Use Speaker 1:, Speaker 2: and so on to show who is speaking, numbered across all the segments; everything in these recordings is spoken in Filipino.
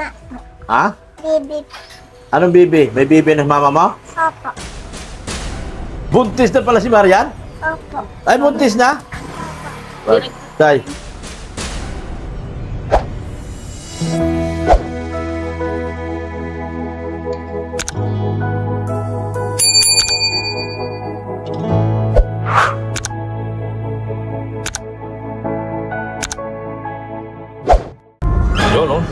Speaker 1: nga po.
Speaker 2: Ha?
Speaker 1: Baby.
Speaker 2: Anong bibi? May bibi ng mama mo?
Speaker 1: Opo.
Speaker 2: Buntis na pala si Marian?
Speaker 1: Opo.
Speaker 2: Ay, buntis na? Tay. Yun, oh.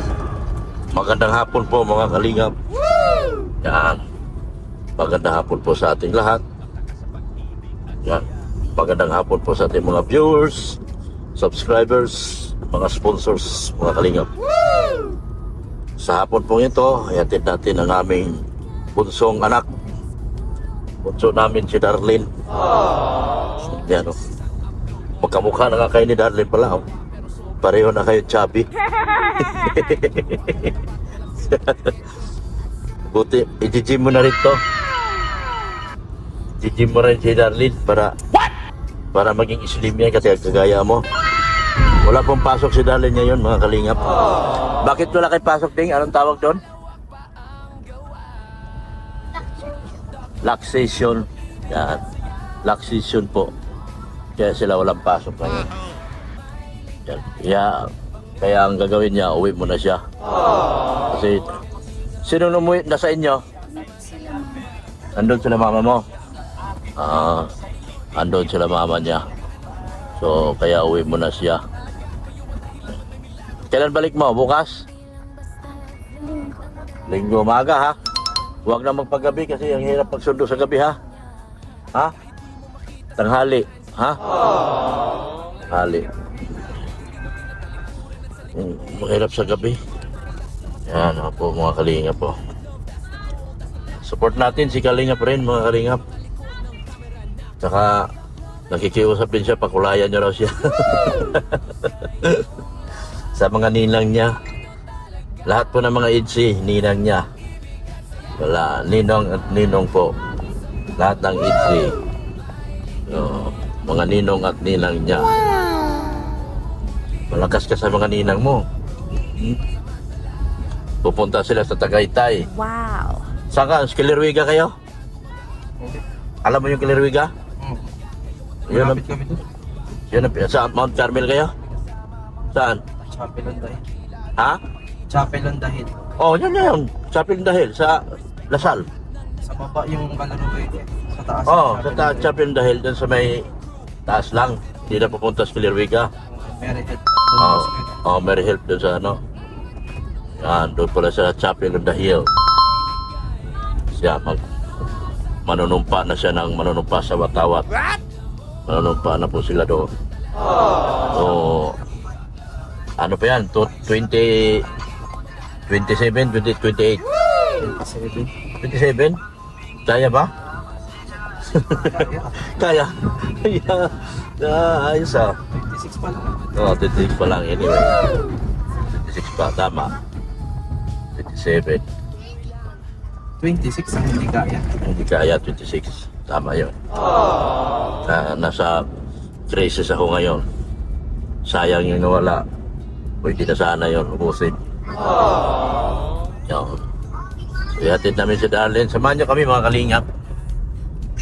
Speaker 2: Magandang hapon po mga kalingap. Yan. Magandang hapon po sa ating lahat. Yan. Magandang hapon po sa ating mga viewers, subscribers, mga sponsors, mga kalingap. Sa hapon po ito, ihatid natin ang aming bunsong anak. Bunso namin si Darlene. Yan, oh. Magkamukha na nga kayo ni Darlene pala, oh. Pareho na kayo chubby. Buti, i-gym mo na rin to. I-gym mo rin si Darlene para maging slim yan kasi kagaya mo. Wala pong pasok si Darlene ngayon, mga kalingap. Bakit wala kayo pasok, Ding? Anong tawag doon? Laxation. Yan. Laxation po. Kaya sila walang pasok ngayon. Yan. Kaya ang gagawin niya, uwi mo na siya. Kasi, sino umuwi na sa inyo? Andun sila mama mo? Andun sila mama niya. So, kaya uwi mo na siya. Kailan balik mo? Bukas? Linggo umaga, ha? Huwag na magpagabi kasi ang hirap magsundo sa gabi, ha? Ha? Tanghali, ha? Tanghali. Mahirap sa gabi. Yan, ako po mga kalingap po. Support natin si Kalingap rin, mga kalingap. Tsaka nakikiusap din siya, pakulayan niya raw siya. Sa mga ninang niya. Lahat po ng mga idsi, ninang niya. Wala, ninong at ninong po. Lahat ng idsi. Mga ninong at ninang niya. Malakas ka sa mga ninang mo. Pupunta sila sa Tagaytay.
Speaker 3: Wow.
Speaker 2: Saan ka? Kilerwiga kayo? Alam mo yung Kilerwiga? Yun ang,
Speaker 4: Malapit kami doon.
Speaker 2: yun ang, saan? Mount Carmel kayo? Saan?
Speaker 4: Chapel on Dahil.
Speaker 2: Ha?
Speaker 4: Chapel on Dahil.
Speaker 2: Oh, yun na yun. Chapel dahil sa Lasal.
Speaker 4: Sa baba yung kalaro eh. Sa taas.
Speaker 2: Oh, sa Chapel dahil dun sa may taas lang. Hindi na pupunta sa Kilerwiga.
Speaker 4: Meron head.
Speaker 2: Mary Help dun sa ano. Yan, doon pala sa Chapel on the Hill. Siya, manunumpa na siya ng manunumpa sa Watawat. Manunumpa na po sila doon. So, ano pa yan? 27, 28. 27? Kaya ba? Kaya. Ayos ah.
Speaker 4: 26 pa lang.
Speaker 2: Oo, 26 pa lang anyway. 26 pa, tama. 27.
Speaker 4: 26 ang hindi kaya.
Speaker 2: Hindi kaya 26. Tama yun. Nasa crisis ako ngayon. Sayang yung nawala. Pwede na sana yun, ubusin. Yun. So, ihatid namin si Darlene. Samahan niyo kami mga kalingap.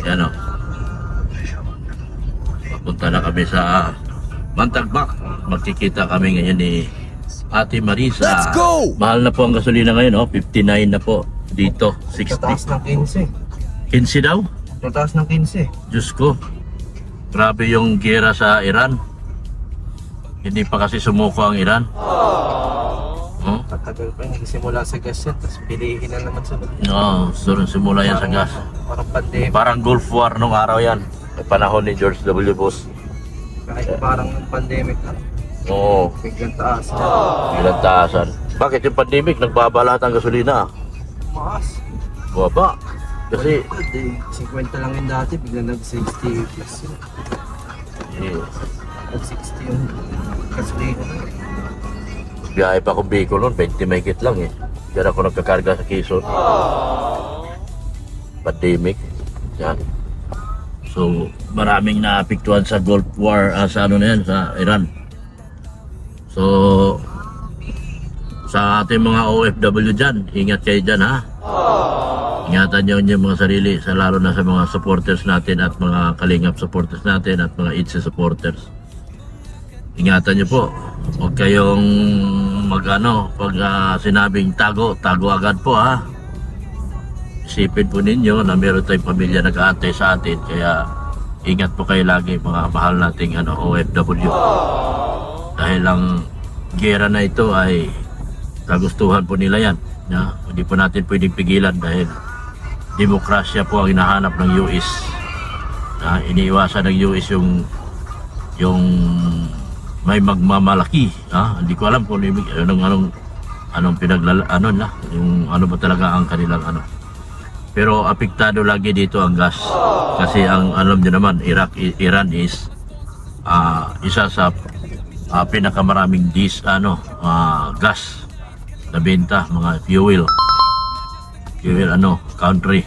Speaker 2: Yan o. Papunta na kami sa Mantagbak. Magkikita kami ngayon ni Ate Marisa.
Speaker 5: Let's go!
Speaker 2: Mahal na po ang gasolina ngayon, oh. 59 na po. Dito,
Speaker 4: Tataas
Speaker 2: 60.
Speaker 4: ng 15.
Speaker 2: 15 daw?
Speaker 4: Tataas ng 15.
Speaker 2: Diyos ko. Grabe yung gera sa Iran. Hindi pa kasi sumuko ang Iran. Oh?
Speaker 4: Tatagal pa yung nagsimula sa gas yan. Tapos pilihin na naman sunod.
Speaker 2: No, simula yan sa gas.
Speaker 4: Parang pandemic.
Speaker 2: Parang Gulf War nung araw yan. May panahon ni George W. Bush.
Speaker 4: Kahit parang ng pandemic na.
Speaker 2: Oo.
Speaker 4: Biglang taas.
Speaker 2: Ilang taasan. Bakit yung pandemic, nagbaba lahat ang gasolina?
Speaker 4: Maas.
Speaker 2: Baba. Kasi,
Speaker 4: 50 lang yung dati. Biglang nag-60 plus yun. Nag-60 yung gasolina.
Speaker 2: biyahe pa akong Bicol noon, 20 mahigit lang eh. Diyan ako nagkakarga sa Quezon. Pandemic. Yan. So, maraming naapektuhan sa Gulf War, sa ano na yan, sa Iran. So, sa ating mga OFW dyan, ingat kayo dyan ha. Ingatan nyo yung mga sarili, lalo na sa mga supporters natin at mga Kalingap supporters natin at mga ITZY supporters. Ingatan nyo po. Huwag kayong pag sinabing tago agad po ha. Isipin po ninyo na meron tayong pamilya nag-aantay sa atin, kaya ingat po kayo lagi mga mahal nating OFW. Dahil ang gera na ito ay kagustuhan po nila yan. Ya, hindi po natin pwedeng pigilan dahil demokrasya po ang hinahanap ng US. Iniiwasan ng US yung may magmamalaki. Hindi ko alam kung anong yung ano ba talaga ang kanilang ano. Pero apektado lagi dito ang gas. Kasi ang alam niyo naman, Iran is isa sa pinakamaraming gas na benta, mga fuel country.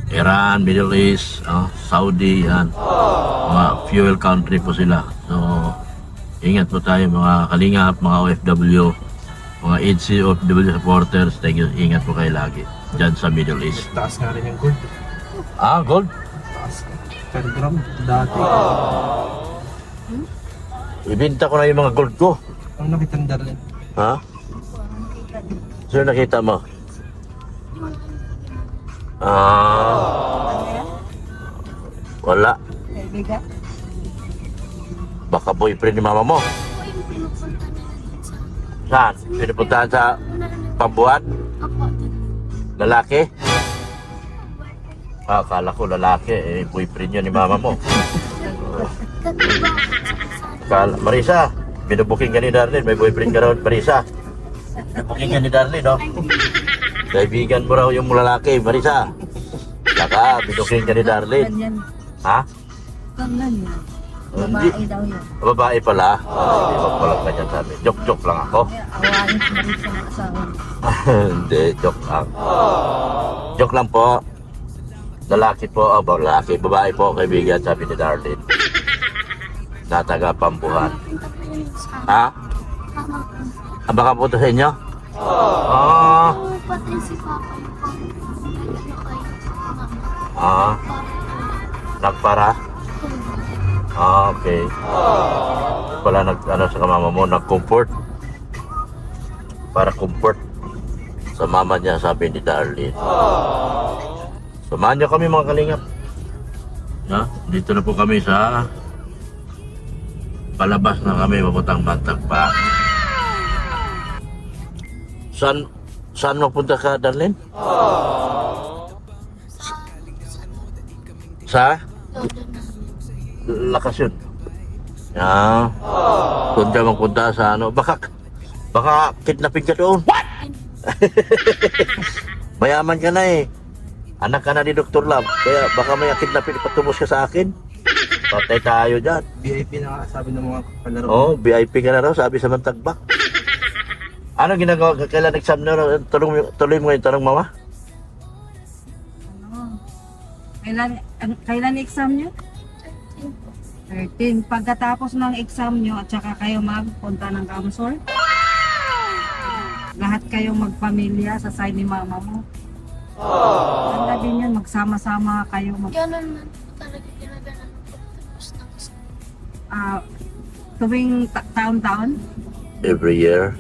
Speaker 2: Iran, Middle East, Saudi, yan. Mga fuel country po sila. So, ingat po tayo mga Kalingap, mga OFW, mga ITZY OFW supporters. Thank you. Ingat po kayo lagi dyan sa Middle East.
Speaker 4: Taas nga rin yung gold.
Speaker 2: Gold?
Speaker 4: Taas. Per gram. Dati.
Speaker 2: Ibinta ko na yung mga gold ko.
Speaker 4: Ang nakitandar rin.
Speaker 2: Ha? Sino nakita mo? Wala. Baka boyfriend ni mama mo. Saan? Pinupuntahan sa Pambuan? Lalaki? Akala ko lalaki. Boyfriend yun ni mama mo. Marisa, binubuking ka ni Darlene. May boyfriend ka raw, Marisa. Binubuking ka ni Darlene, no? Kaibigan mo raw yung lalaki, Marisa. Saka, binubuking ka ni Darlene. Ha?
Speaker 1: Ganyan.
Speaker 2: Hindi.
Speaker 1: Babae daw yun.
Speaker 2: Babae pala. Hindi mo pala ganyan sabi. Joke lang ako.
Speaker 1: Awayin ko rin siya ng asawa.
Speaker 2: Hindi, joke lang. Joke lang po. Lalaki po, lalaki. Babae po, kaibigan, sabi ni Darlene. Na taga Pambuhan. Ha? Baka po ito sa inyo?
Speaker 3: Pati si Papa yung
Speaker 2: Nagpara? Okay. Pala sa mama mo, nag-comfort. Para comfort sa mama niya, sabi ni Darlene. Samahan niyo kami mga Kalingap. Dito na po kami sa palabas na kami, papuntang Bantag pa. Saan mapunta ka, Darlene? Sa? Lakasyon. Doon ka magpunta sa baka kidnapping ka doon. What? Mayaman ka na eh. Anak ka na ni Dr. Love. Kaya baka may kidnapping, patubos ka sa akin. Patay tayo dyan.
Speaker 4: VIP na nga, sabi ng mga palaro.
Speaker 2: VIP ka na raw, sabi sa Mantagbak. Ano ginagawa? Kailan exam na raw? Tuloy mo yung tanong, mama?
Speaker 1: Kailan exam nyo? 13. Pagkatapos ng exam nyo at saka kayo magpunta ng Kamsor, lahat kayong magpamilya sa side ni mama mo. Ganda din yun, magsama-sama kayo.
Speaker 3: Ganun man po talaga ginaganan ko pagtapos ng
Speaker 1: Tuwing taon-taon,
Speaker 2: Every year.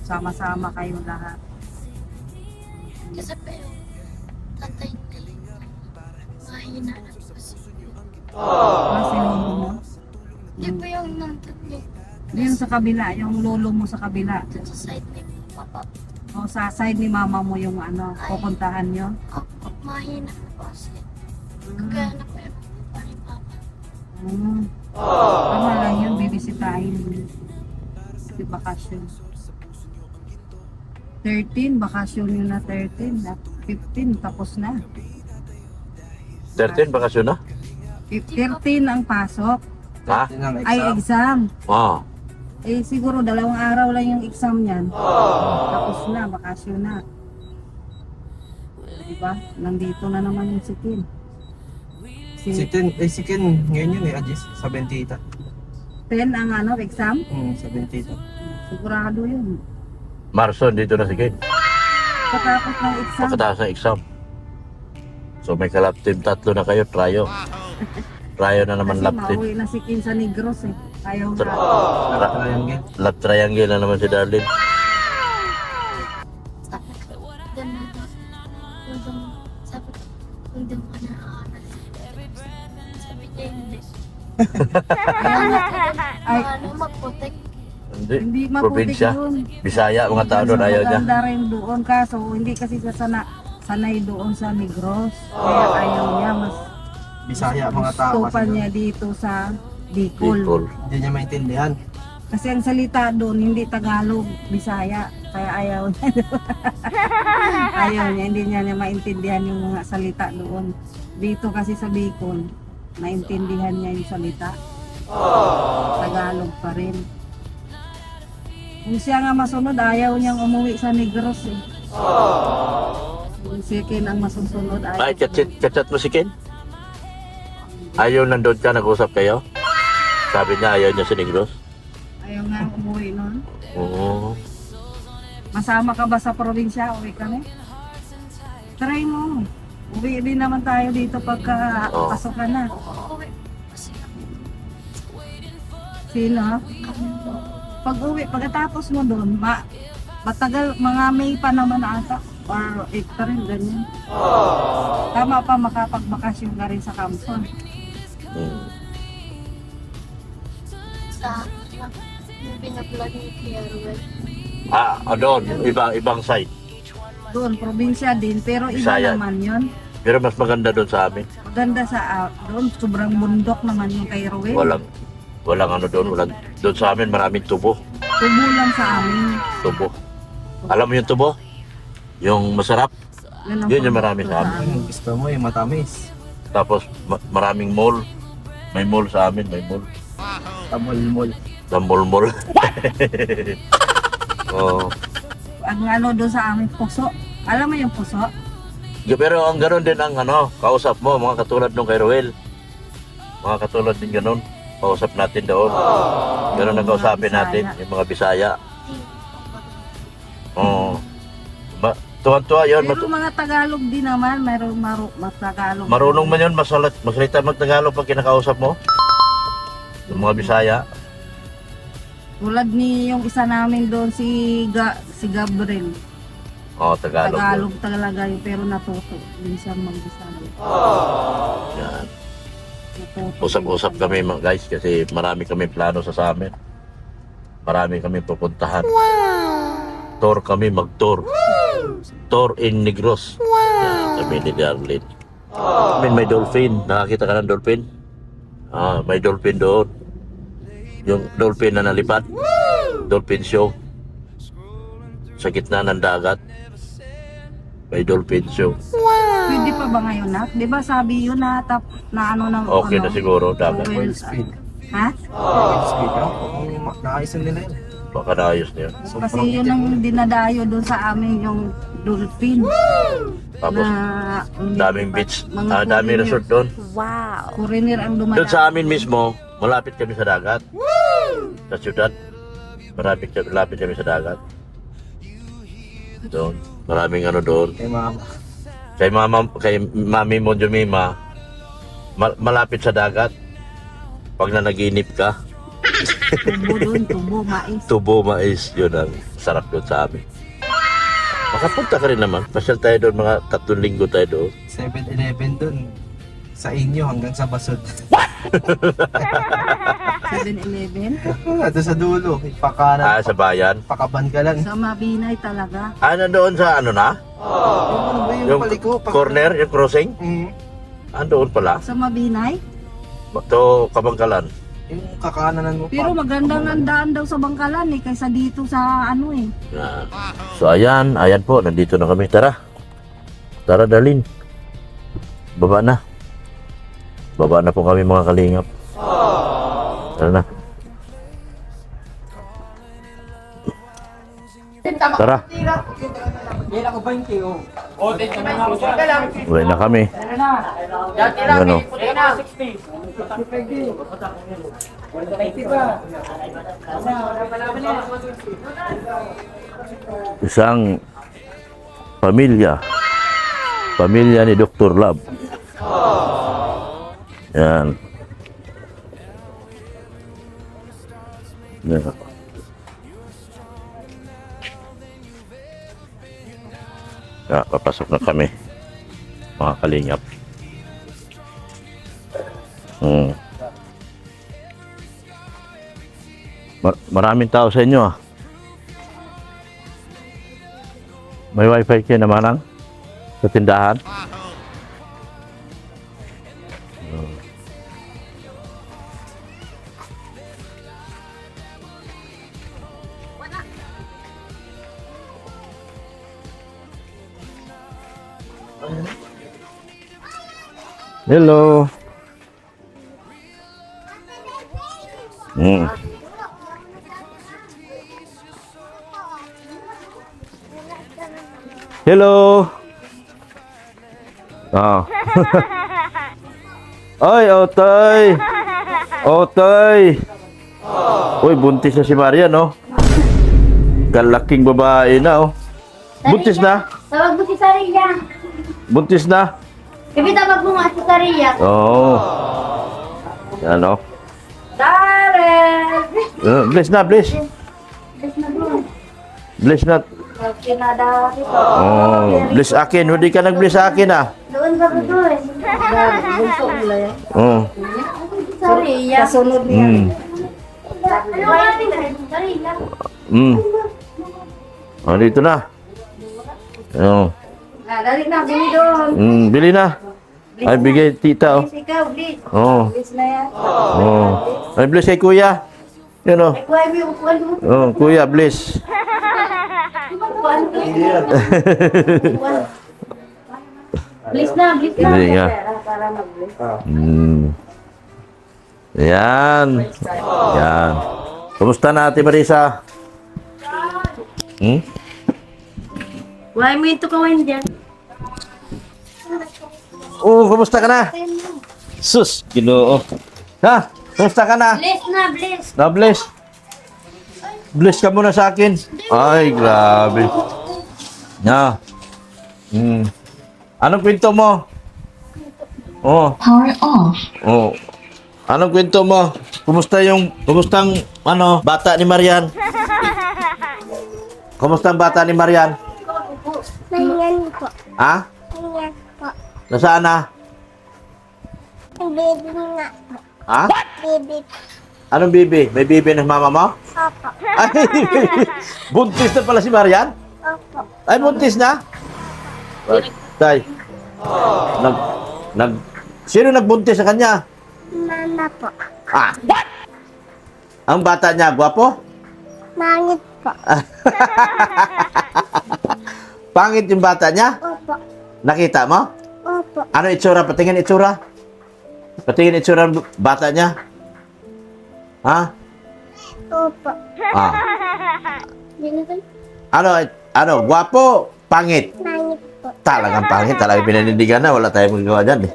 Speaker 1: sama-sama kayo lahat.
Speaker 3: kasi pa yung tatay nila mahina na po kasi
Speaker 1: Kasi lolo mo.
Speaker 3: di ba yung nandun
Speaker 1: Yung sa kabila, yung lolo mo sa kabila.
Speaker 3: dun sa side ni Papa
Speaker 1: O sa side ni mama mo yung pupuntahan nyo.
Speaker 3: ako mahina na po kasi kagaya na po yung papa ni Papa
Speaker 1: Tama lang yun, bibisitahin. Di bakasyon. 13, bakasyon yun na 13. 15, tapos na.
Speaker 2: 13, bakasyon na?
Speaker 1: 13 ang pasok.
Speaker 2: Ha?
Speaker 4: Yun ang
Speaker 1: Ay,
Speaker 4: exam.
Speaker 1: exam. Siguro 2 araw lang yung exam niyan. Tapos na, bakasyon na. Diba? Nandito na naman yung sikin.
Speaker 4: Si Ken, ngayon yun Ajis, sa Bentita.
Speaker 1: 10 ang exam?
Speaker 4: Sa Bentita.
Speaker 1: Sigurado yun.
Speaker 2: Marso, dito na si Ken.
Speaker 1: Pagkatapos ng exam.
Speaker 2: Pagkatapos ng exam. So may kalab team 3 na kayo, tryo. Tryo na naman
Speaker 1: Kasi
Speaker 2: lab team.
Speaker 1: mauwi na si Kim sa Negros eh. Ayaw
Speaker 2: Tra-
Speaker 1: na.
Speaker 4: Triangle.
Speaker 2: Lab triangle na naman si Darlene.
Speaker 3: Sabi ko, doon na daw. Sabi ko, kung doon ka na aaral. Sabi niya, hindi.
Speaker 1: Ayaw na. Ay,
Speaker 3: Ano, magputek.
Speaker 2: Hindi.
Speaker 1: hindi maputik
Speaker 2: Probinsya.
Speaker 1: yun.
Speaker 2: Bisaya, mga tao doon, ayaw niya.
Speaker 1: Maganda rin doon kaso hindi kasi siya sanay doon sa Negros. Kaya ayaw niya. Mas
Speaker 4: Bisaya mga tao
Speaker 1: gusto
Speaker 4: kasi
Speaker 1: pa
Speaker 4: doon.
Speaker 1: niya dito sa Bicol.
Speaker 2: Bicol.
Speaker 4: Hindi niya maintindihan.
Speaker 1: Kasi ang salita doon hindi Tagalog, Bisaya. Kaya ayaw niya. Ayaw niya, hindi niya maintindihan yung mga salita doon. Dito kasi sa Bicol, maintindihan niya yung salita. Tagalog pa rin. Kung siya nga masunod, ayaw niyang umuwi sa Negros eh. Kung si Ken ang masusunod, ayaw.
Speaker 2: Ay, chat mo si Ken? Ayaw nandun ka, nag-usap kayo? Sabi niya, ayaw niya si Negros.
Speaker 1: Ayaw nga umuwi nun.
Speaker 2: Oo.
Speaker 1: Masama ka ba sa probinsya? Uwi ka na? Try mo. Uwi din naman tayo dito pagka
Speaker 2: Oo.
Speaker 1: pasok ka na.
Speaker 3: Uwi. Kasi kami,
Speaker 1: Sino?
Speaker 3: kami po.
Speaker 1: Pag uwi, pagkatapos mo doon, matagal, mga May pa naman ata. Or April, ganyan. Tama pa, makapagbakasyon ka rin sa kampo.
Speaker 2: Hmm.
Speaker 3: Sa yung pinablog ni Kuya Ruel.
Speaker 2: Doon, ibang side.
Speaker 1: Doon, probinsya din, pero iba
Speaker 2: Bisaya.
Speaker 1: naman yun.
Speaker 2: Pero mas maganda doon sa amin.
Speaker 1: Maganda sa doon, sobrang bundok naman yung kay Rowel.
Speaker 2: Walang ano doon. Doon sa amin, maraming tubo.
Speaker 1: Tubo lang sa amin.
Speaker 2: Tubo. Alam mo yung tubo? Yung masarap.
Speaker 1: Yun ang
Speaker 2: Yun yung marami
Speaker 1: produkto
Speaker 2: sa amin.
Speaker 4: Yung gusto mo yung matamis.
Speaker 2: Tapos maraming mall. May mall sa amin, may mall.
Speaker 4: Tabol-mol.
Speaker 2: Tambol-mall. Oo.
Speaker 1: Ang ano doon sa amin, puso. Alam mo yung puso?
Speaker 2: Pero ang ganoon din ang kausap mo, mga katulad nung kay Roel. Mga katulad din ganoon. Kausap natin doon. Ganoon ang kausapin natin, yung mga Bisaya. Oo. Tuwan-tuwa yun.
Speaker 1: Pero mga Tagalog din naman, mayroong Tagalog.
Speaker 2: Marunong man yun, masalita mag-Tagalog pag kinakausap mo. Yung mga Bisaya.
Speaker 1: Tulad ni yung isa namin doon, si Gabriel.
Speaker 2: Oo, Tagalog.
Speaker 1: Tagalog talaga yun, pero natuto din siya mag-Bisaya.
Speaker 2: Yan.
Speaker 1: Natuto
Speaker 2: Usap-usap
Speaker 1: din
Speaker 2: kami mga guys kasi marami kami plano sa amin. Marami kami pupuntahan. Tour kami, mag-tour. Tour in Negros. Yan, kami ni Darlene. May dolphin. Nakakita ka ng dolphin? May dolphin doon. Yung dolphin na nalipad. Dolphin show. Sa gitna ng dagat. May dolphin show.
Speaker 1: Pwede pa ba ngayon, Nak? Di ba sabi yun na, na ano ng
Speaker 2: Okay na siguro, dagat.
Speaker 1: Well,
Speaker 4: Wild speed.
Speaker 1: ha?
Speaker 4: Wild speed. Naayos na nila yun.
Speaker 2: Baka naayos na yun.
Speaker 1: Kasi yun ang dinadayo doon sa amin, yung dolphin.
Speaker 2: Tapos, daming beach. Daming resort doon.
Speaker 1: Foreigner ang
Speaker 2: Doon
Speaker 1: dumadaan.
Speaker 2: sa amin mismo, malapit kami sa dagat. Sa syudad. Malapit kami sa dagat. Doon. Maraming ano doon.
Speaker 4: Kay mama.
Speaker 2: Kay mami mo, Jumima, malapit sa dagat. Pag nanaginip ka,
Speaker 1: Tubo doon, tubo, mais.
Speaker 2: tubo mais, yun ang sarap doon sa amin. Makapunta ka rin naman. Pasyal tayo doon, mga 3 linggo tayo doon.
Speaker 4: 7-Eleven dun. Sa inyo hanggang sa basod.
Speaker 1: 7-Eleven.
Speaker 4: Ito sa dulo. Pakanan.
Speaker 2: Sa bayan.
Speaker 4: Pakaban ka lang.
Speaker 1: Sa Mabinay talaga.
Speaker 2: Nandoon sa ano na?
Speaker 4: Yung paliko.
Speaker 2: Corner, yung crossing? Andoon pala.
Speaker 1: Sa Mabinay.
Speaker 2: To Kabangkalan.
Speaker 4: Yung kakananan mo pa.
Speaker 1: Pero magandang ang daan daw sa Bangkalan eh, kaysa dito sa ano eh.
Speaker 2: So ayan po, nandito na kami. Tara, Darlene. Baba na. Baba na po kami mga kalingap. Tara na. Tara. Uwi na kami. Ano? Isang pamilya. Pamilya ni Dr. Love. Yan. Yan. Papasok na kami. Mga kalingap. Maraming tao sa inyo ah. May wifi kayo na manang sa tindahan? Hello. Hello. Ah. Ay, Otoy. Otoy. Uy, buntis na si Maria, no? Kalaking babae na, oh. Buntis na?
Speaker 3: Tawag mo si Saria.
Speaker 2: Buntis na?
Speaker 3: Kasi tawag mo nga si Saria.
Speaker 2: Oo. Ano?
Speaker 3: Darren!
Speaker 2: Bless na, bless.
Speaker 3: Bless na bro.
Speaker 2: Bless na.
Speaker 3: Pinada dito.
Speaker 2: Oh, bless akin. Hindi ka nag-bless sa akin, ah.
Speaker 3: Doon sa bro eh.
Speaker 1: Bunso nila yan.
Speaker 2: Oh.
Speaker 3: Saria.
Speaker 1: Kasunod niya.
Speaker 3: Ano ba yun? Saria.
Speaker 2: Oh, dito na. Oh.
Speaker 1: Dali na, bili doon.
Speaker 2: Bili na. Ay, bigay tita, oh.
Speaker 1: Please, ikaw, please.
Speaker 2: Oh.
Speaker 1: Please na yan.
Speaker 2: Oh. Ay, bless kay kuya. Yun, oh.
Speaker 3: Kuha mo yung upuan mo.
Speaker 2: Oh, kuya, bless.
Speaker 3: Upuan mo. Please na, please na.
Speaker 2: Hindi nga.
Speaker 1: Para mag-bless.
Speaker 2: Yan. Yan. Kumusta na, Ate Marisa?
Speaker 3: Kuha mo yung tukawan dyan.
Speaker 2: Oh, kumusta ka na? Sus, Ginoo. Ha? Kumusta ka na?
Speaker 3: Bless na, bless.
Speaker 2: Na-bless. Bless ka muna sa akin. Ay, grabe. Na. Anong kwento mo? Oh.
Speaker 5: Power off.
Speaker 2: Oh. Anong kwento mo? Kumustang bata ni Marian? Kumusta ang bata ni Marian?
Speaker 3: Nanyan po.
Speaker 2: Ha?
Speaker 3: Nanyan po.
Speaker 2: Nasaan na?
Speaker 3: Baby nga po.
Speaker 2: Ha?
Speaker 3: Baby.
Speaker 2: Anong bibi? May bibi ng mama mo?
Speaker 3: Opo.
Speaker 2: Ay, buntis na pala si Marian?
Speaker 3: Opo.
Speaker 2: Ay, buntis na? Tay. Sino nagbuntis sa kanya?
Speaker 3: Mama po.
Speaker 2: Ah, what? Ang bata niya, gwapo?
Speaker 3: Mangit po.
Speaker 2: Pangit yung bata niya?
Speaker 3: Opo.
Speaker 2: Nakita mo?
Speaker 3: Opo.
Speaker 2: Ano itsura? Patingin itsura. Patingin itsura ng bata niya. Ha?
Speaker 3: Opo.
Speaker 2: Ah. Ano? Gwapo? Pangit?
Speaker 3: Mangit po.
Speaker 2: Talagang pangit. Talagang pinanindigan na. Wala tayong magagawa dyan eh.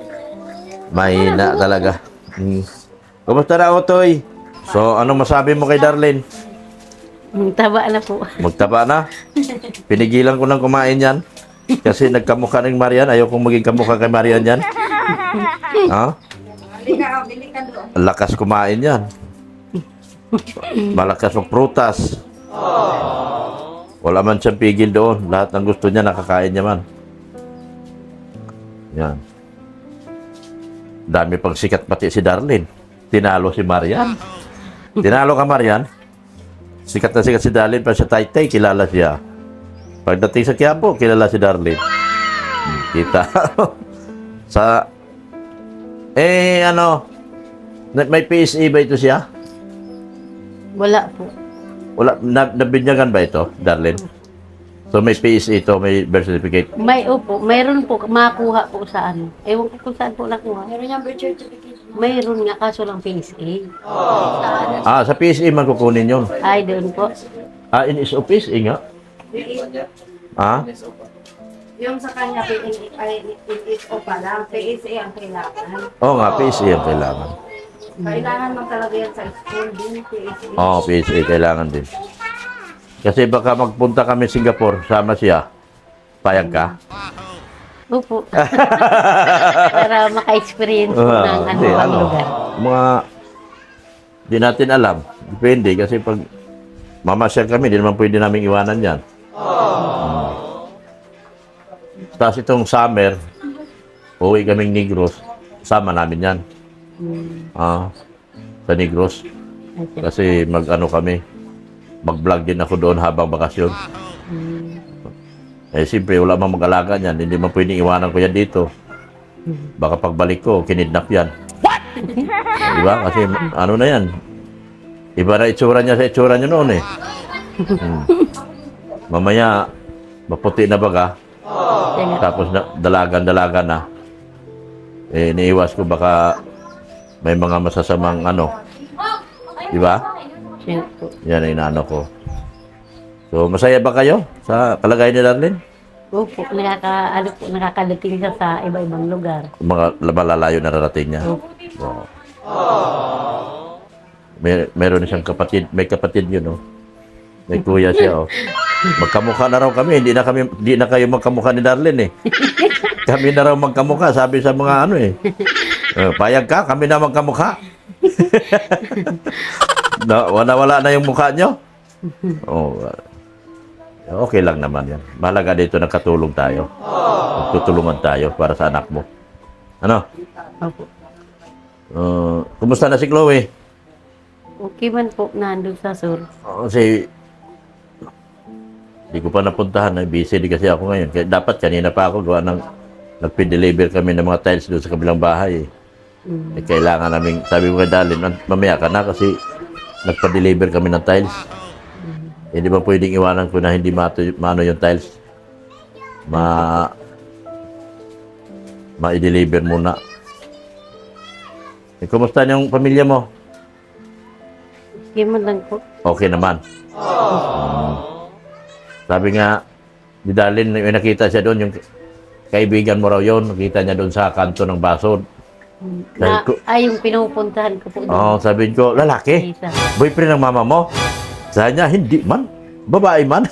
Speaker 2: Mahina talaga. Kumusta na, Otoy? So, anong masabi mo kay Darlene?
Speaker 6: Taba na po.
Speaker 2: Magtaba na? Pinigilan ko ng kumain yan. Kasi nagkamukha ng Marian. Ayaw kong maging kamukha kay Marian yan. Ha?
Speaker 1: Bili ka doon.
Speaker 2: Ang lakas kumain yan. Malakas magprutas. Wala man siyang pigil doon. Lahat ng gusto niya, nakakain niya man. Yan. Dami pang sikat pati si Darlene. Tinalo si Marian. Tinalo ka, Marian? Sikat na sikat si Darlene. Pa sa Taytay, kilala siya. Pagdating sa Quiapo, kilala si Darlene. Kita. Sa... may PSA ba ito siya?
Speaker 6: Wala po.
Speaker 2: Wala, nabinyagan ba ito, Darlene? So may PSA ito, may birth certificate.
Speaker 6: May upo. Mayroon po. Makuha po sa ano. Ewan ko kung saan po nakuha.
Speaker 3: Meron niyang birth certificate.
Speaker 6: Mayroon nga, kaso lang PSA.
Speaker 2: Sa PSA man kukunin yun.
Speaker 6: Ay, doon po.
Speaker 2: In his office, nga.
Speaker 1: Yung sa kanya, PSO pa lang. PSA ang kailangan.
Speaker 2: Oo nga, PSA ang kailangan.
Speaker 1: Kailangan man talaga yan sa school din, PhD.
Speaker 2: Oo, PSA kailangan din. Kasi baka magpunta kami Singapore, sama siya. Payag ka?
Speaker 6: Opo. Para maka-experience po ng
Speaker 2: Hindi,
Speaker 6: ang lugar.
Speaker 2: mga di natin alam. Depende kasi pag mamasyal kami, di naman pwede namin iwanan yan. Tapos itong summer, uwi kaming Negros, sama namin yan. Sa Negros. Kasi mag-ano kami, mag-vlog din ako doon habang bakasyon. Eh, siyempre, wala mang mag-alaga niyan. Hindi man pwedeng iwanan ko yan dito. Baka pagbalik ko, kinidnap yan. What? Diba? Kasi ano na yan. Iba na itsura niya sa itsura niya noon eh. Mamaya, maputi na baga. Tapos dalagan-dalaga na. Eh, niiwas ko baka may mga masasamang ano. Diba?
Speaker 6: Yan po.
Speaker 2: Yan ang inaano ko. So, masaya ba kayo sa kalagayan ni Darlene?
Speaker 6: Opo, nakakadating siya sa iba-ibang lugar.
Speaker 2: Mga malalayo na narating niya.
Speaker 6: Opo.
Speaker 2: Oo. Meron siyang kapatid, may kapatid yun, oh. May kuya siya, oh. Magkamukha na raw kami, hindi na kayo magkamukha ni Darlene, eh. Kami na raw magkamukha, sabi sa mga ano, eh. Payag ka, kami na magkamukha. Wala na yung mukha nyo? Oh, okay lang naman yan. Mahalaga dito nagkatulong tayo. Magtutulungan tayo para sa anak mo. Ano?
Speaker 6: Opo.
Speaker 2: Kumusta na si Chloe?
Speaker 6: Okay man po, nandun sa sur.
Speaker 2: Kasi hindi ko pa napuntahan. Busy din kasi ako ngayon. Kaya dapat kanina pa ako gawa ng nagpin-deliver kami ng mga tiles doon sa kabilang bahay. Eh, kailangan namin, sabi ko kay Darlene, mamaya ka na kasi nagpa-deliver kami ng tiles. Hindi ba pwedeng iwanan ko na hindi maano yung tiles? Ma-deliver muna. Eh, kumusta yung pamilya mo?
Speaker 6: Okay man lang po.
Speaker 2: Okay naman. Sabi nga, di Darlene, may nakita siya doon, yung kaibigan mo raw yun, nakita niya doon sa kanto ng Basod.
Speaker 6: Yung pinupuntahan ko po doon.
Speaker 2: Oo, sabihin ko, lalaki?
Speaker 6: Isa.
Speaker 2: Boyfriend ng mama mo? Sabi niya, hindi man. Babae man.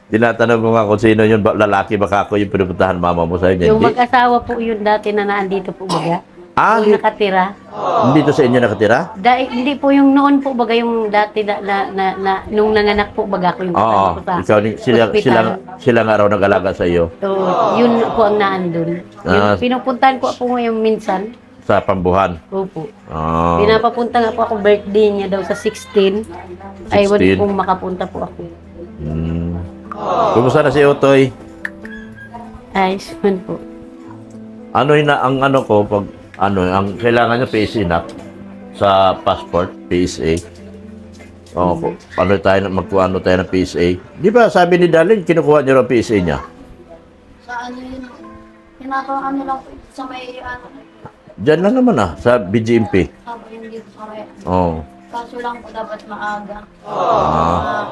Speaker 2: Tinatanong ko nga kung sino yun, lalaki baka ako yung pinupuntahan mama mo. Sabi niya,
Speaker 6: Yung
Speaker 2: hindi.
Speaker 6: mag-asawa po yun dati na naandito po baga.
Speaker 2: Ah,
Speaker 6: Yung nakatira.
Speaker 2: hindi to sa inyo nakatira?
Speaker 6: Hindi po yung noon po baga yung dati nung nanganak po baga ko yung
Speaker 2: Oo,
Speaker 6: kasama ko sa
Speaker 2: ikaw,
Speaker 6: ospital.
Speaker 2: sila nga raw nag-alaga sa iyo
Speaker 6: So, yun po ang naandun.
Speaker 2: Ah.
Speaker 6: Yung pinupuntahan ko po ngayon minsan.
Speaker 2: sa Pambuhan.
Speaker 6: Opo.
Speaker 2: Ah,
Speaker 6: Pinapapunta nga po ako birthday niya daw sa 16. Ay,
Speaker 2: 16.
Speaker 6: kung makapunta po ako.
Speaker 2: Kumusta na si Otoy?
Speaker 6: Ayos man po.
Speaker 2: Ano yun na, ang ano ko, pag ano, ang kailangan niya PSA na sa passport, PSA. O, ano tayo, magkuha tayo ng PSA. Di ba sabi ni Darlene, kinukuha niyo ang PSA niya?
Speaker 3: Sa ano yun, pinaka ano lang po sa may ano,
Speaker 2: Diyan lang naman sa BGMP.
Speaker 3: sabi yung dito sa may,
Speaker 2: Oo.
Speaker 3: kaso lang po dapat maaga.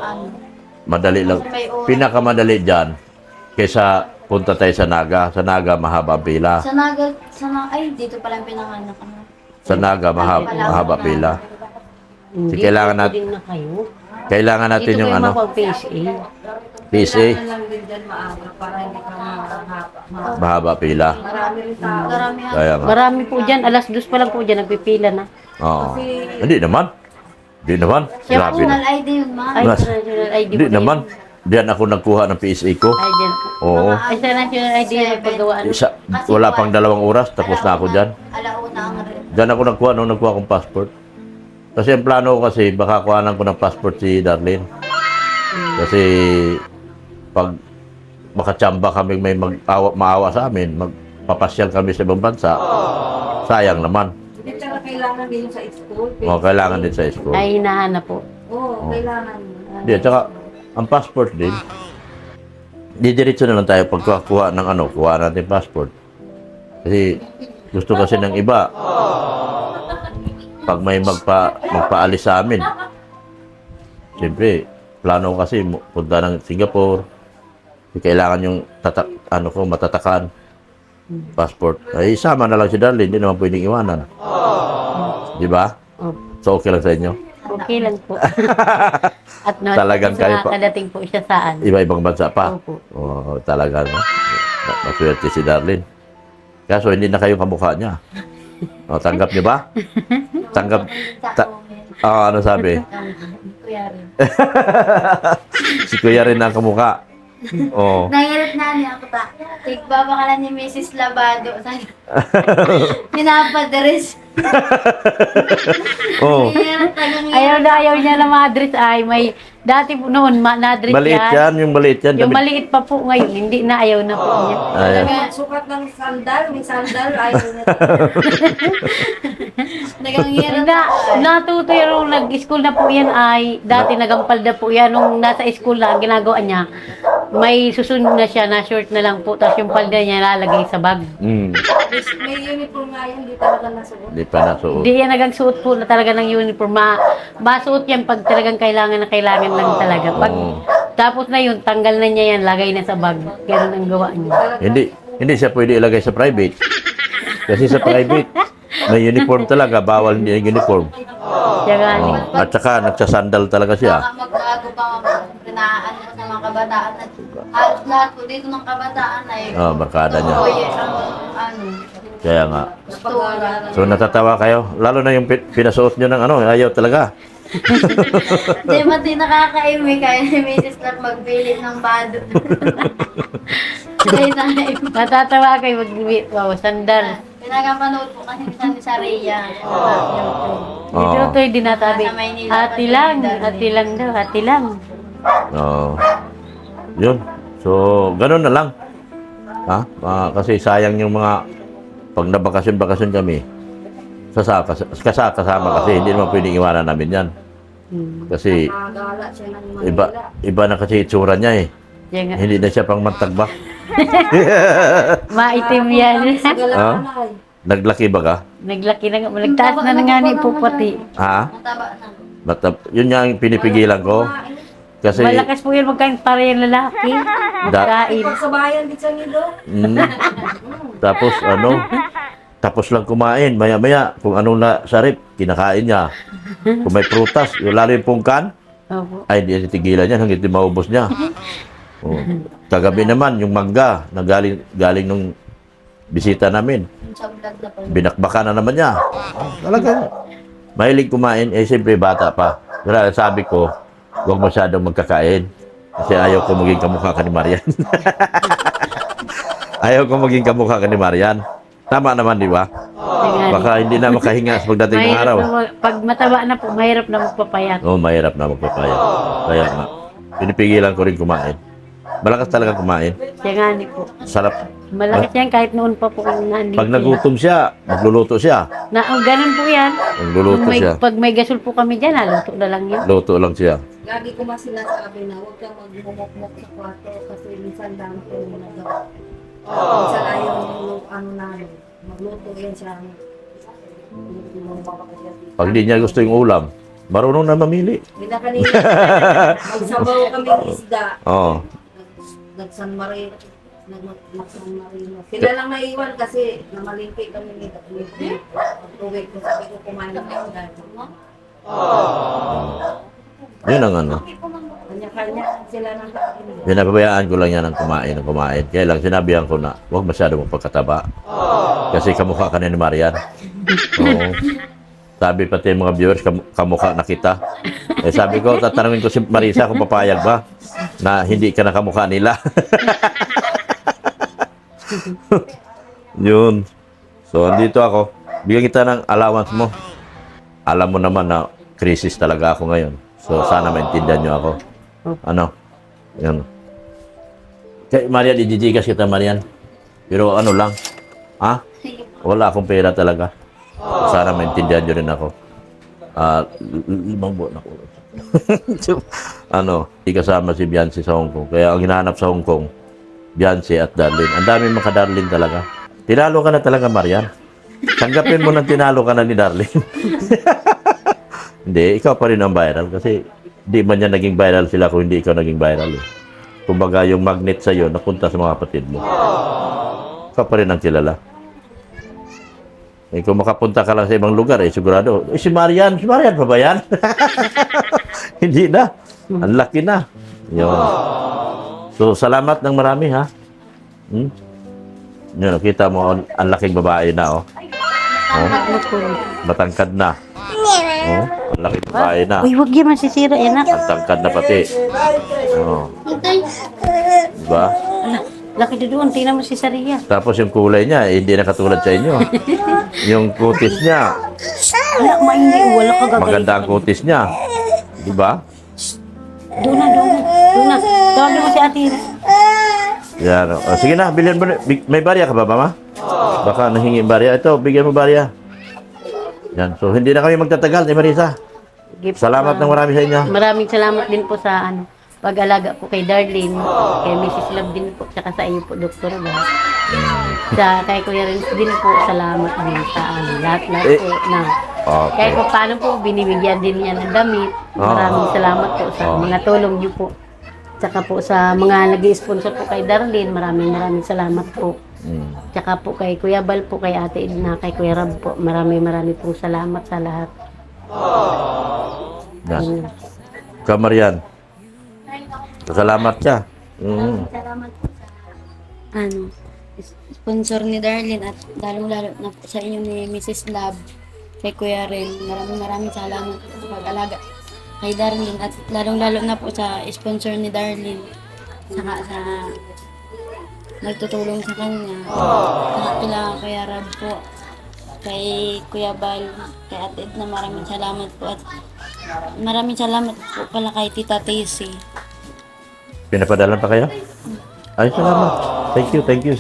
Speaker 3: Ano,
Speaker 2: Madali lang.
Speaker 3: Kasi may oras.
Speaker 2: Pinakamadali dyan, kaysa punta tayo sa Naga. Sa Naga, mahaba ang pila.
Speaker 3: ay, dito pala yung pinanganak ano.
Speaker 2: Sa Naga, mahaba pila.
Speaker 6: Hindi
Speaker 2: kailangan
Speaker 6: po
Speaker 2: natin-
Speaker 6: din na kayo.
Speaker 2: Kailangan natin
Speaker 6: Dito
Speaker 2: yung
Speaker 6: kayo
Speaker 2: ano,
Speaker 6: mapag-PSA.
Speaker 2: PSA,
Speaker 1: Kailangan lang din dyan maaga para hindi ka mahaba.
Speaker 2: mahaba pila.
Speaker 1: Marami rin tao.
Speaker 3: Karamihan.
Speaker 2: Kaya nga.
Speaker 6: Marami po dyan. Alas 2 pa lang po dyan. Nagpipila na.
Speaker 2: Oo. Hindi naman. Hindi naman.
Speaker 3: Siya
Speaker 2: Grabe
Speaker 3: national
Speaker 2: na.
Speaker 3: ID yun, ma.
Speaker 6: Ay,
Speaker 2: Mas-
Speaker 6: sa national ID
Speaker 2: Hindi
Speaker 6: po yun.
Speaker 2: naman. Diyan ako nagkuha ng PSA ko.
Speaker 6: Ay, dyan po.
Speaker 2: Oo.
Speaker 6: Ay, sa national ID na paggawaan.
Speaker 2: Wala pang 2 oras, tapos na ako dyan.
Speaker 3: Alauna ang rin.
Speaker 2: Diyan ako nagkuha akong passport. Kasi ang plano ko kasi, baka kuhanan ko ng passport si Darlene. Kasi, pag makachamba kami may maawa sa amin, magpapasyal kami sa ibang bansa, sayang naman.
Speaker 1: Hindi tsaka kailangan din yung sa school.
Speaker 2: O, kailangan din sa school.
Speaker 6: Ay, hinahanap po.
Speaker 1: Oo, kailangan.
Speaker 2: Hindi, tsaka, ang passport din, didiretso na lang tayo pagkuha ng ano, kuha natin passport. Kasi, gusto kasi ng iba, pag may magpaalis sa amin, siyempre, plano ko kasi punta ng Singapore, kailangan yung matatakan. Passport. Ay, isama na lang si Darlene. Hindi naman pwedeng iwanan. Di ba?
Speaker 6: Opo.
Speaker 2: So, okay lang sa inyo?
Speaker 6: Okay lang po. At no,
Speaker 2: Talagang kayo pa.
Speaker 6: nakakadating po siya saan.
Speaker 2: Iba-ibang bansa pa.
Speaker 6: Opo.
Speaker 2: Oo, talaga, no? Maswerte si Darlene. Kaso, hindi na kayo kamukha niya. O, tanggap niyo ba? Tanggap. Ano sabi?
Speaker 3: Kuya rin.
Speaker 2: Si Kuya rin ang kamukha. Oo.
Speaker 3: Nangirit na niya ako ta. Tigbabakalan ni Mrs. Labado. Pinapadres.
Speaker 2: Oo.
Speaker 3: Nangirit talagang
Speaker 6: Ayaw niya na ma-address ay may dati po noon na-address
Speaker 2: Maliit yan, yung maliit yan.
Speaker 6: Yung
Speaker 2: Damit-
Speaker 6: maliit pa po ngayon, hindi na ayaw na po niya.
Speaker 2: Ayan.
Speaker 1: Sukat ng sandal, may sandal, ayaw niya.
Speaker 3: Nagangirit
Speaker 6: Natuto yan nung nag-school na po yan ay dati nagampal na po yan nung nasa school na ang ginagawa niya. May susunod na siya na short na lang po tapos yung palda niya lalagay sa bag.
Speaker 1: May uniform nga yan, di talaga nasuot.
Speaker 2: Hindi pa nasuot.
Speaker 6: Hindi yan nagagsuot po na talaga ng uniform. Masuot yan pag talagang kailangan lang talaga. Pag tapos na yun, tanggal na niya yan, lagay na sa bag. Ganun ang gawa niya.
Speaker 2: Hindi siya pwede ilagay sa private. Kasi sa private, may uniform talaga. Bawal niya yung uniform.
Speaker 6: Siya nga ni.
Speaker 2: At saka, nagsasandal talaga siya.
Speaker 3: magbago pa pinaan sa mga kabataan. Halos lahat po dito ng kabataan ay
Speaker 2: Barkada niya.
Speaker 3: Oye, ang ano,
Speaker 2: Kaya nga.
Speaker 3: story.
Speaker 2: So, natatawa kayo. Lalo na yung pinasuot nyo ng ayaw talaga.
Speaker 3: Di mati nakakaimi kaya ni Mrs. lang magpilit ng bado. Kaya tayo.
Speaker 6: Natatawa kayo wow, sandal.
Speaker 3: Pinagapanood po kasi sa ni Saria.
Speaker 6: Dito
Speaker 2: Oo.
Speaker 6: ito yung dinatabi.
Speaker 3: Sa Maynila.
Speaker 6: Ati lang daw, ati lang.
Speaker 2: Oo. Yun. So, ganun na lang. Ha? Kasi sayang yung mga pag nabakasyon-bakasyon kami, kasama kasi hindi naman pwedeng iwanan namin yan. Kasi
Speaker 1: Nakagala siya ng Manila.
Speaker 2: iba na kasi itsura niya eh.
Speaker 6: Yan nga.
Speaker 2: Hindi na siya pang mantagba.
Speaker 6: Maitim yan.
Speaker 1: Galaan na ay.
Speaker 2: Naglaki ba ka?
Speaker 6: Naglaki na nga, nagtaas na nga ni po pati.
Speaker 2: Ha?
Speaker 3: Mataba na.
Speaker 2: Yun nga ang pinipigilan ko. Kasi,
Speaker 6: Malakas po yun magkain para yung lalaki. Magkain.
Speaker 1: Sa bayan, di sa nido.
Speaker 2: tapos tapos lang kumain. Maya-maya, kung anong nasarip, kinakain niya. Kung may prutas, yung lalo yung pungkan,
Speaker 6: Opo.
Speaker 2: ay hindi niya titigilan yan hanggang di maubos niya. Oh. Kagabi naman, yung mangga na galing nung bisita namin.
Speaker 3: Sa vlog na po.
Speaker 2: Binakbakan na naman niya. Talagang mahilig kumain. Siyempre bata pa. Kaya sabi ko, huwag masyadong magkakain. Kasi ayaw ko maging kamukha ka ni Marian. Ayaw ko maging kamukha ka ni Marian. Tama naman, di ba? Baka hindi na makahinga sa pagdating ng araw.
Speaker 6: Pag mataba na po, mahirap na magpapayat.
Speaker 2: Oo, mahirap na magpapayat. Kaya nga, pinipigilan ko rin kumain. Malakas talaga kumain.
Speaker 6: Siya nga ni po.
Speaker 2: Sarap.
Speaker 6: Malakas yan kahit noon pa po nandito.
Speaker 2: Pag nagutom siya, magluluto siya.
Speaker 6: Ganun po yan.
Speaker 2: Magluluto siya.
Speaker 6: Pag may gasol po kami dyan, luto na lang yun.
Speaker 2: Luto lang siya.
Speaker 1: Lagi ko mas sinasabi na huwag kang magmumukmuk sa kwarto kasi minsan lang ito yung nagawa. Minsan ayaw yung ano namin. Magluto yan siya.
Speaker 2: Pag di niya gusto yung ulam, marunong na mamili.
Speaker 1: Bila kanina, magsabaw kaming isda.
Speaker 2: Oo.
Speaker 1: Nag-San Marino. Nag-San Marino. Sila lang naiwan kasi namalingki kami ni Pag-uwi ko sabi ko kumain ng isda.
Speaker 2: Yun ang ano.
Speaker 1: Kanya-kanya sila ng kain.
Speaker 2: Pinababayaan ko lang yan ng kumain. Kaya lang sinabihan ko na huwag masyado mong pagkataba. Kasi kamukha ka na ni Marian. Oo. Sabi pati yung mga viewers, kamukha na kita. Sabi ko, tatanungin ko si Marisa kung papayag ba na hindi ka na kamukha nila. Yun. So, andito ako. Bigyan kita ng allowance mo. Alam mo naman na crisis talaga ako ngayon. So, sana maintindihan nyo ako. Ano? Yan. Kay Marian, ijijigas kita, Marian. Pero ano lang. Ha? Wala akong pera talaga. Sana maintindihan nyo rin ako. 5 buwan ako. Di kasama si Beyonce sa Hong Kong. Kaya ang hinahanap sa Hong Kong, Beyonce at Darlene. Ang dami mga Darlene talaga. Tinalo ka na talaga, Marian. Tanggapin mo nang tinalo ka na ni Darlene. Hindi, ikaw pa rin ang viral. Kasi di man yan naging viral sila kung hindi ikaw naging viral. Kumbaga yung magnet sa'yo napunta sa mga kapatid mo. ka pa rin ang kilala. Eh, kung makapunta ka lang sa ibang lugar, sigurado, si Marian pa ba yan? Hindi na. Ang laki na. Yun. So, salamat ng marami, ha? Yun, nakita mo, ang laking babae na, oh. Oh, matangkad na. Oh, ang laking babae na.
Speaker 6: Uy, huwag yan masisira yan, ah.
Speaker 2: Ang tangkad na pati. Oh, diba?
Speaker 6: Laki doon, tingnan mo si Saria.
Speaker 2: Tapos yung kulay niya, hindi na katulad sa inyo. Yung kutis niya,
Speaker 6: Wala, maingay, wala ka gagawin.
Speaker 2: maganda ang kutis niya. Diba?
Speaker 6: Doon na. Tawagin mo si Ate Iris.
Speaker 2: Yan. Oh, sige na, bilhin mo. May barya ka ba, mama? Baka nahingi yung barya. Ito, bigyan mo barya. Yan. So, hindi na kami magtatagal, ni Marisa.
Speaker 6: Gift,
Speaker 2: Salamat ng marami sa inyo.
Speaker 6: Maraming salamat din po sa pag-alaga po kay Darlene, kay Mrs. Love din po, tsaka sa iyo po, Dr. Love. Sa kay Kuya Renz din po, salamat din sa lahat po na
Speaker 2: Okay.
Speaker 6: kahit po paano po, binibigyan din niya ng damit. Maraming salamat po sa mga tulong niyo po. Tsaka po sa mga nag-i-sponsor po kay Darlene, maraming salamat po. Tsaka po kay Kuya Bal po, kay Ate Edna, kay Kuya Rab po, maraming po salamat sa lahat.
Speaker 2: Yan. Kamarian. Salamat siya.
Speaker 3: Salamat po sa sponsor ni Darlene at lalong-lalo na po sa inyo ni Mrs. Love, kay Kuya Ren. Maraming salamat po sa pag-alaga kay Darlene at lalong-lalo na po sa sponsor ni Darlene, saka sa nagtutulong sa kanya, saka kila Kuya Rab po, kay Kuya Bal, kay Ate Edna, maraming salamat po at maraming salamat po pala kay Tita Tacy.
Speaker 2: Pinapadalan pa kayo? Ay, salamat. Thank you.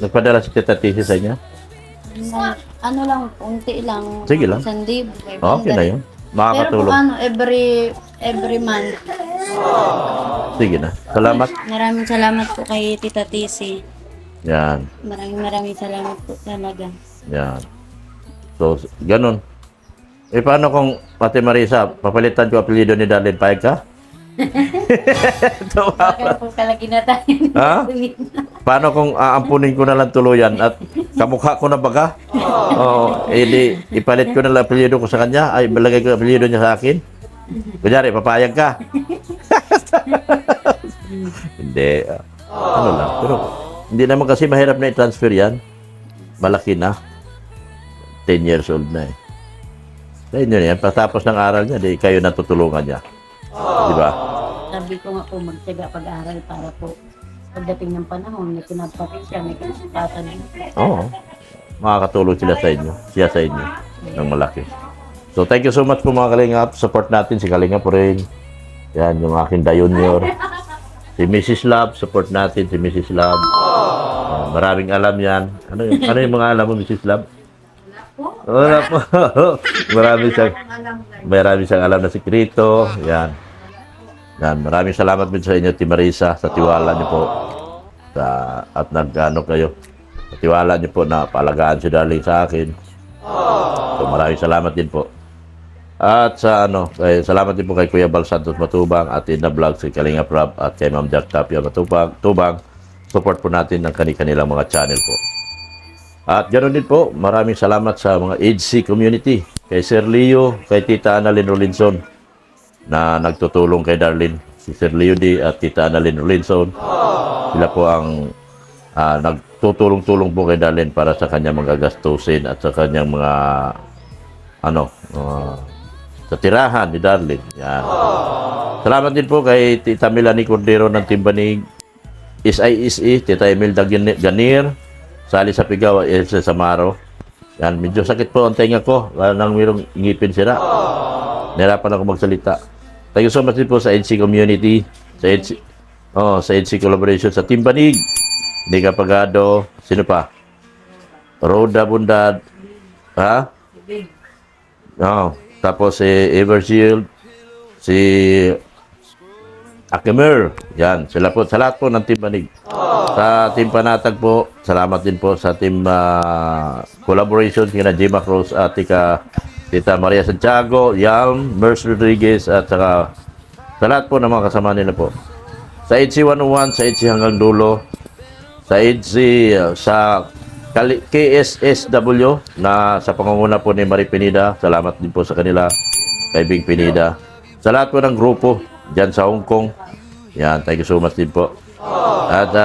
Speaker 2: Nagpadala si Tita Tisi sa inyo?
Speaker 3: Ano lang, unti lang.
Speaker 2: Sige lang.
Speaker 3: Sandib.
Speaker 2: Okay na yun.
Speaker 3: Pero
Speaker 2: Makakatulong.
Speaker 3: po every month.
Speaker 2: Sige na. Salamat.
Speaker 3: Maraming salamat po kay Tita Tisi.
Speaker 2: Yan.
Speaker 3: Maraming salamat po talaga.
Speaker 2: Yan. So, ganun. Eh, paano kung Ate Marisa, papalitan ko apelyido ni Darlene, payag ka?
Speaker 6: Kaya po kalagi na tayo.
Speaker 2: Ha? Paano kung aampunin ko na lang tuluyan at kamukha ko na baga? Oo, di ipalit ko na lang apelyido ko sa kanya, ay balagay ko apelyido niya sa akin. Kunyari, papayag ka. Hindi. Ano lang. Pero hindi naman kasi mahirap na i-transfer yan. Malaki na. 10 years old na eh. Sa inyo yan, patapos ng aral niya, di kayo natutulungan niya. Di ba?
Speaker 6: Sabi ko nga po, magtyaga pag-aaral para po pagdating ng panahon, may pinapakit siya, may kinasipatan din.
Speaker 2: Oo. Makakatulong sila sa inyo. Siya sa inyo. Ng malaki. So, thank you so much po mga Kalingap. Support natin si Kalingap rin. Yan, yung aking Junior. Si Mrs. Love, support natin si Mrs. Love. Maraming alam yan. Ano yung mga alam mo, Mrs. Love? Wala po. Marami siyang alam na sikreto. Yan. Maraming salamat din sa inyo, Ti Marisa, sa tiwala niyo po. At nag-ano kayo. Sa tiwala niyo po na paalagaan si Darling sa akin. So maraming salamat din po. At sa salamat din po kay Kuya Bal Santos Matubang, at Ina Vlog, si Kalingap Rab, at kay Ma'am Jack Tapia Matubang. Support po natin ng kanilang mga channel po. At ganoon din po, maraming salamat sa mga HC community, kay Sir Leo, kay Tita Annalyn Rolinson, na nagtutulong kay Darlene. Si Sir Leo D at Tita Annalyn Rolinson, sila po ang nagtutulong-tulong po kay Darlene para sa kanyang mga gastusin at sa kanyang mga sa tirahan ni Darlene. Yan. Salamat din po kay Tita Melanie Cordero ng Timbanig, SISE, Tita Imelda Ganir, Sali sa Pigaw, Elsa Samaro. Yan, medyo sakit po ang tenga ko. Wala nang mayroong ngipin sila. Nahirapan ako magsalita. Thank you so much din po sa NC community, sa NC collaboration, sa Timbanig, Niga Pagado, sino pa? Roda Bundad, ha? Tapos si Evershield, si Akimer, yan, sila po, sa lahat po ng Timbanig. Sa Team Panatag po, salamat din po sa team collaboration, kina Jima Cruz at Tita Maria Santiago, Yalm, Merce Rodriguez, at saka sa lahat po ng mga kasama nila po. Sa HC 101, sa HC hanggang dulo, sa EDSI, sa KSSW na sa pangunguna po ni Marie Pineda. Salamat din po sa kanila, kay Bing Pineda. Sa lahat po ng grupo dyan sa Hong Kong. Yan, thank you so much din po. At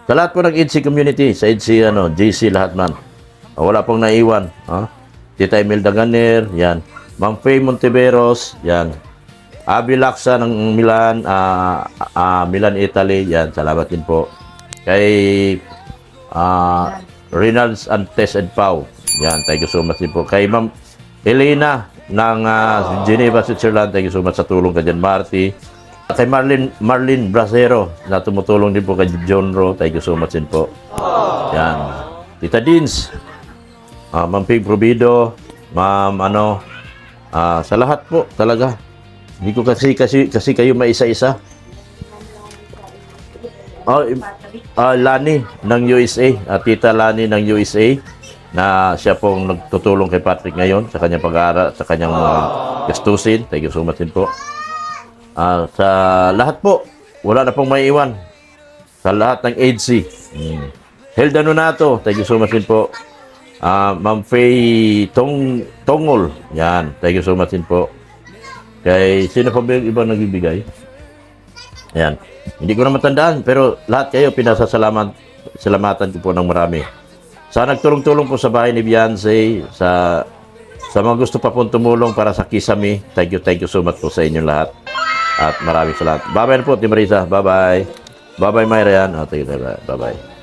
Speaker 2: sa lahat po ng EDSI community, sa EDSI, GC, lahat man. Wala pong naiwan. Tita Imelda Ganer, yan. Ma'am Faye Monteveros, yan. Abi Laksa ng Milan, Milan, Italy, yan. Salamat din po. Kay Reynolds and Tess and Pau, yan. Thank you so much din po. Kay Ma'am Elena ng Geneva, Switzerland, thank you so much sa tulong ka dyan, Marty. Kay Marlene Bracero, na tumutulong din po kay John Ro, thank you so much din po. Yan. Tita Dins, Ma'am Pig Probido, Ma'am sa lahat po talaga. Hindi ko kasi kayo maisa-isa. Lani ng USA, Tita Lani ng USA, na siya pong nagtutulong kay Patrick ngayon sa kanyang pag-aaral, sa kanyang gastusin. Thank you so much din po. Sa lahat po, wala na pong maiiwan. Sa lahat ng EDSI. Hilda Nonato, thank you so much din po. Ma'am Faye Tongol, yan, thank you so much din po. Kay sino pa ba yung ibang nagbibigay? Yan. Hindi ko na matandaan, pero lahat kayo salamatan ko po ng marami. Sa nagtulong-tulong po sa bahay ni Beyonce, sa mga gusto pa pong tumulong para sa Kisame, thank you so much po sa inyong lahat. At maraming salamat. Bye-bye na po, Tim Marisa. Bye-bye. Bye-bye, Myra yan. Bye-bye.